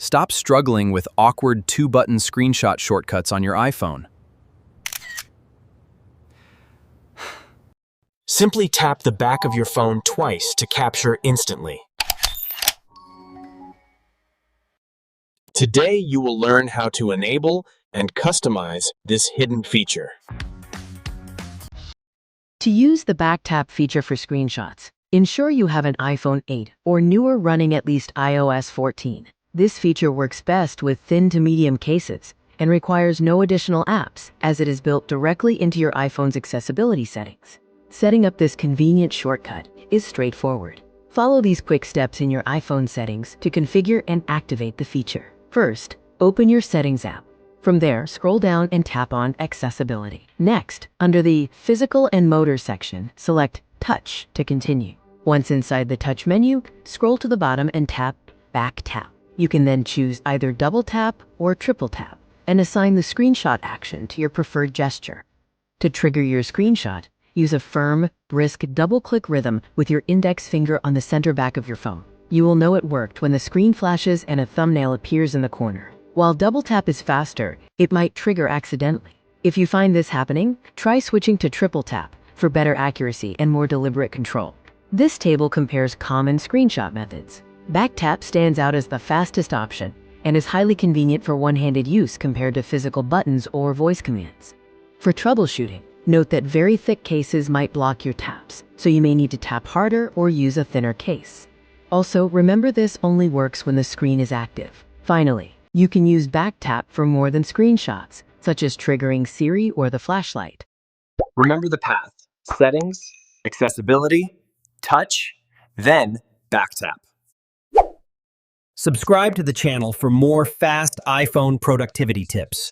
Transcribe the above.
Stop struggling with awkward two-button screenshot shortcuts on your iPhone. Simply tap the back of your phone twice to capture instantly. Today, you will learn how to enable and customize this hidden feature. To use the back tap feature for screenshots, ensure you have an iPhone 8 or newer running at least iOS 14. This feature works best with thin to medium cases and requires no additional apps as it is built directly into your iPhone's accessibility settings. Setting up this convenient shortcut is straightforward. Follow these quick steps in your iPhone settings to configure and activate the feature. First, open your Settings app. From there, scroll down and tap on Accessibility. Next, under the Physical and Motor section, select Touch to continue. Once inside the Touch menu, scroll to the bottom and tap Back Tap. You can then choose either double tap or triple tap and assign the screenshot action to your preferred gesture. To trigger your screenshot, use a firm, brisk double-click rhythm with your index finger on the center back of your phone. You will know it worked when the screen flashes and a thumbnail appears in the corner. While double tap is faster, it might trigger accidentally. If you find this happening, try switching to triple tap for better accuracy and more deliberate control. This table compares common screenshot methods. Back tap stands out as the fastest option and is highly convenient for one-handed use compared to physical buttons or voice commands. For troubleshooting, note that very thick cases might block your taps, so you may need to tap harder or use a thinner case. Also, remember this only works when the screen is active. Finally, you can use back tap for more than screenshots, such as triggering Siri or the flashlight. Remember the path: Settings, Accessibility, Touch, then Back Tap. Subscribe to the channel for more fast iPhone productivity tips.